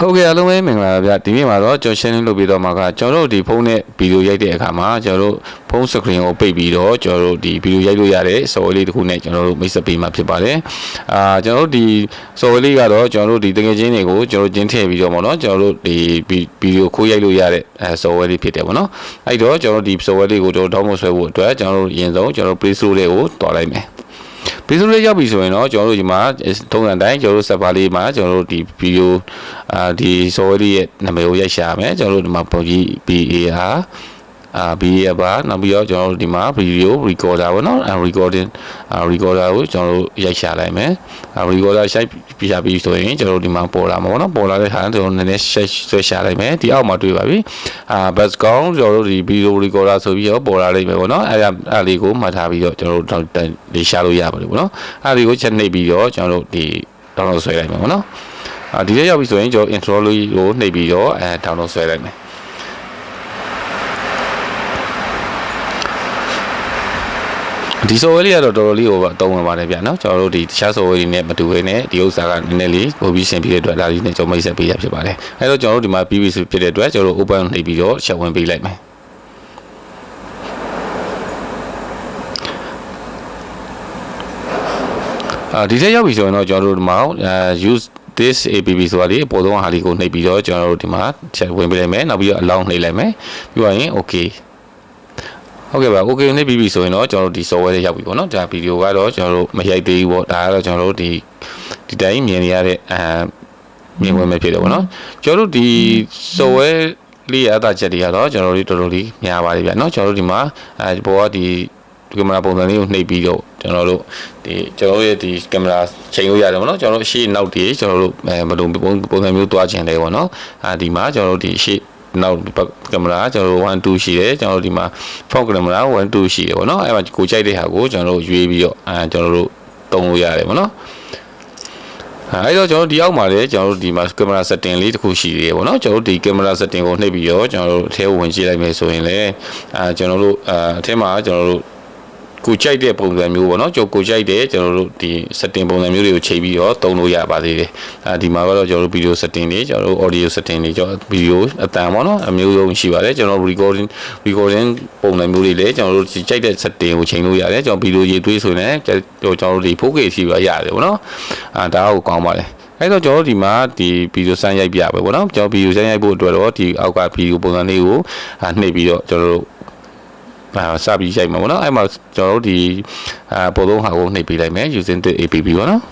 ဟုတ်ကဲ့အားလုံးပဲမင်္ဂလာပါဗျဒီနေ့မှာတော့ကျွန်တော်ရှင်းလင်းလုပ်ပြီးတော့မှာကကျွန်တော်တို့ဒီဖုန်းနဲ့ဗီဒီယိုရိုက်တဲ့အခါမှာကျွန်တော်တို့ဖုန်းစကရင်ကိုပိတ်ပြီးတော့ကျွန်တော်တို့ဒီဗီဒီယိုရိုက်လို့ရတဲ့ software လေးတစ်ခုနဲ့ကျွန်တော်တို့မိတ်ဆက်ပေးမှာဖြစ်ပါတယ်ကျွန်တော်တို့ဒီ software လေးကတော့ကျွန်တော်တို့ဒီတကယ်ချင်းတွေကိုကျွန်တော်တို့ကျင်းထည့်ပြီးတော့ပေါ့နော်ကျွန်တော်တို့ဒီဗီဒီယိုခိုးရိုက်လို့ရတဲ့software လေးဖြစ်တယ်ပေါ့နော်အဲ့တော့ကျွန်တော်တို့ဒီ software လေးကိုကျွန်တော် download ဆွဲဖို့အတွက်ကျွန်တော်တို့အရင်ဆုံးကျွန်တော်တို့ Play Store လေးကိုတွားလိုက်မယ်ပြီးဆုံးလေးရောက်ပြီဆိုရင်တော့ကျွန်တော်တို့ဒီမှာထုံးစံတိုင်းကျွန်တော်တို့ server လေးမှာကျွန်တော်တို့ဒီဗီဒီယိုဒီ software လေးရဲ့နာမည်ကိုရိုက်ရှာမယ်ကျွန်တော်တို့ဒီမှာပုံကြီး BAR BAR ပါနောက်ပြီးတော့ကျွန်တော်တို့ဒီမှာ video recorder ပေါ့နော် recording recorder ကိုကျွန်တော်တို့ရိုက်ရှာလိုက်မယ် recorder ရိုက်ပြရပြီးဆိုရင်ကျွန်တော်တို့ဒီမှာပေါ်လာမှာပေါ့နော်ပေါ်လာတဲ့ဟာကျွန်တော်နည်းနည်းဆွဲရှာလိုက်မယ်ဒီအောက်မှာတွေ့ပါပြီbackground ကျွန်တော်တို့ဒီ video recorder ဆိုပြီးတော့ပေါ်လာလိမ့်မယ်ပေါ့နော်အဲ့လေးကိုမှတ်ထားပြီးတော့ကျွန်တော်တို့ဒီရှာလို့ရပါတယ်ပေါ့နော်အဲ့ဒီကိုချက်နှိပ်ပြီးတော့ကျွန်တော်တို့ဒီ download ဆွဲလိုက်မယ်ပေါ့နော်ဒီထဲရောက်ပြီဆိုရင်ကျွန်တော် intro လေးကိုနှိပ်ပြီးတော့ download ဆွဲလိုက်မယ်ဒီ software လေးကတော့တော်တော်လေးကိုအသုံးဝင်ပါတယ်ဗျာနော်ကျွန်တော်တို့ဒီတခြား software တွေနဲ့မတူဘဲနဲ့ဒီဥစ္စာကနည်းနည်းလေးပိုပြီးရှင်းပြတဲ့အတွက်ဒါလေးနဲ့ကျွန်တော်မိတ်ဆက်ပေးရဖြစ်ပါတယ်အဲတော့ကျွန်တော်တို့ဒီမှာ PVC ဖြစ်တဲ့အတွက်ကျွန်တော်တို့ open နှိပ်ပြီးတော့ချက်ဝင်ပေးလိုက်မယ်ဒီထဲရောက်ပြီဆိုရင်တော့ကျွန်တော်တို့ဒီမှာ use this app ဆိုတာဒီအပေါ်ဆုံးဟာလေးကိုနှိပ်ပြီးတော့ကျွန်တော်တို့ဒီမှာချက်ဝင်ပေးလိုက်မယ်နောက်ပြီးတော့ allow နှိပ်လိုက်မယ်ပြီးတော့ရင် okayဟုတ်ကဲ့ပါ okay နှိပ်ပြီးပြီဆိုရင်တော့ကျွန်တော်တို့ဒီ software လေးရောက်ပြီပေါ့နော်ဒါဗီဒီယိုကတော့ကျွန်တော်တို့မရိုက်သေးဘူးပေါ့ဒါကတော့ကျွန်တော်တို့ဒီတိုင်းမြင်နေရတဲ့မြင်ဝင်မဲ့ဖြစ်တယ်ပေါ့နော်ကျွန်တော်တို့ဒီ software လေးရတာချက်တွေကတော့ကျွန်တော်တို့တော်တော်လေးများပါတယ်ဗျာနော်ကျွန်တော်တို့ဒီမှာဘောကဒီကင်မရာပုံစံလေးကိုနှိပ်ပြီးတော့ကျွန်တော်တို့ရဲ့ဒီကင်မရာချိန်လို့ရတယ်ပေါ့နော်ကျွန်တော်တို့ရှေ့နောက်တွေကျွန်တော်တို့မလုံးပုံစံမျိုးတွားချင်တယ်ပေါ့နော်ဒီမှာကျွန်တော်တို့ဒီရှေ့နောက်ကင်မရာကျွန်တော်တို့1 2ရှိတယ်ကျွန်တော်တို့ဒီမှာ front camera 1 2ရှိတယ်ပေါ့နော်အဲ့မှာကိုကြိုက်တဲ့ဟာကိုကျွန်တော်တို့ရွေးပြီးတော့ကျွန်တော်တို့သုံးလို့ရတယ်ပေါ့နော်အဲ့တော့ကျွန်တော်ဒီအောက်မှာလည်းကျွန်တော်တို့ဒီမှာကင်မရာ setting လေးတစ်ခုရှိသေးတယ်ပေါ့နော်ကျွန်တော်တို့ဒီကင်မရာ setting ကိုနှိပ်ပြီးတော့ကျွန်တော်တို့အထဲကိုဝင်ကြည့်လိုက်မယ်ဆိုရင်လည်းကျွန်တော်တို့အထဲမှာကျွန်တော်တို့ကိုကြိုက်တဲ့ပုံစံမျိုးပေါ့နော်ကျွန်တော်ကိုကြိုက်တဲ့ကျွန်တော်တို့ဒီ setting ပုံစံမျိုးတွေကိုချိန်ပြီးတော့သုံးလို့ရပါသေးတယ်ဒီမှာကတော့ကျွန်တော်တို့ video setting တွေကျွန်တော်တို့ audio setting တွေကျွန်တော် video အတန်ပေါ့နော်အမျိုးစုံရှိပါတယ်ကျွန်တော် recording ပုံစံမျိုးတွေလည်းကျွန်တော်တို့ကြိုက်တဲ့ setting ကိုချိန်လို့ရတယ်ကျွန်တော် video ရေးသွေးဆိုရင်ကျွန်တော်တို့ဒီ 4K ရှိပါရတယ်ပေါ့နော်ဒါကိုကောင်းပါတယ်အဲ့တော့ကျွန်တော်တို့ဒီမှာဒီဗီဒီယိုစမ်းရိုက်ပြပဲပေါ့နော်ကျွန်တော်ဗီဒီယိုစမ်းရိုက်ဖို့အတွက်တော့ဒီအောက်ကဗီဒီယိုပုံစံလေးကိုနှိပ်ပြီးတော့ကျွန်တော်တို့စပြီးရိုက်မှာပေါ့နော်အဲ့မှာကျွန်တော်တို့ဒီပုံသုံးဟာကိုနှိပ်ပေးလိုက်မယ် using the app ပေါ့နော်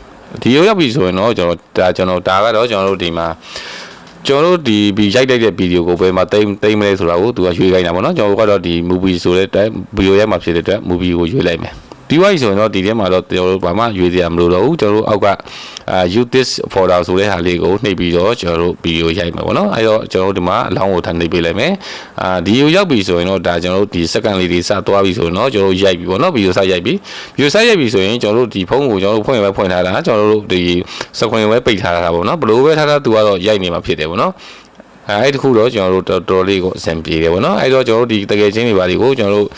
ဒီရောက်ပြီဆိုရင်တော့ကျွန်တော်ဒါကတော့ကျွန်တော်တို့ဒီမှာကျွန်တော်တို့ဒီရိုက်တဲ့ဗီဒီယိုကိုပဲမှာတိမလဲဆိုတာကိုသူကရွေးခိုင်းတာပေါ့နော်ကျွန်တော်တို့ကတော့ဒီ movie ဆိုတဲ့ဗီဒီယိုရဲ့မှာဖြစ်တဲ့အတွက် movie ကိုရွေးလိုက်မယ်ဒီဝိုင်းဆိုရင်တော့ဒီထဲမှာတော့ကျွန်တော်တို့ဘာမှရွေးစရာမလိုတော့ဘူးကျွန်တော်တို့အောက်ကuse this folder ဆိုတဲ့ဟာလေးကိုနှိပ်ပြီးတော့ကျွန်တော်တို့ဗီဒီယိုရိုက်မယ်ပေါ့နော်အဲ့တော့ကျွန်တော်တို့ဒီမှာအလောင်းကိုထပ်နှိပ်ပေးလိုက်မယ်ဒီကိုရောက်ပြီဆိုရင်တော့ဒါကျွန်တော်တို့ဒီ second လေးတွေစသွားပြီဆိုရင်တော့ကျွန်တော်တို့ရိုက်ပြီပေါ့နော်ဗီဒီယိုစရိုက်ပြီဆိုရင်ကျွန်တော်တို့ဒီဖုန်းကိုကျွန်တော်တို့ဖွင့်ထားတာကျွန်တော်တို့ဒီ screen ပဲပိတ်ထားတာပေါ့နော်ဘလို့ပဲထားတာသူကတော့ရိုက်နေမှာဖြစ်တယ်ပေါ့နော်အဲ့တခုတော့ကျွန်တော်တို့တော်လေးကိုအဆင်ပြေတယ်ပေါ့နော်အဲ့တော့ကျွန်တော်တို့ဒီတကယ်ချင်းတွေပါတွေကိုကျွန်တော်တို့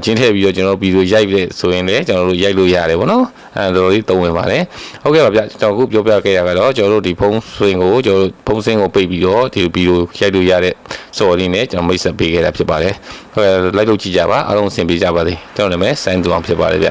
ချင်းထည့်ပြီးတော့ကျွန်တော်ဗီဒီယိုရိုက်ပြီးဆိုရင်လည်းကျွန်တော်တို့ရိုက်လို့ရတယ်ပေါ့နော်အဲ့တော်လေးသုံးဝင်ပါတယ်ဟုတ်ကဲ့ပါဗျကျွန်တော်အခုပြောပြခဲ့ရကတော့ကျွန်တော်တို့ဒီဖုန်းဆွင်ကိုကျွန်တော်တို့ဖုန်းစင်းကိုပိတ်ပြီးတော့ဒီဗီဒီယိုရိုက်လို့ရတဲ့စော်လေးနဲ့ကျွန်တော်မိတ်ဆက်ပေးခဲ့တာဖြစ်ပါတယ်ဟုတ်ကဲ့လိုက်လို့ကြည့်ကြပါအားလုံးအဆင်ပြေကြပါစေကျွန်တော်နာမည်စိုင်းသူအောင်ဖြစ်ပါတယ်ဗျ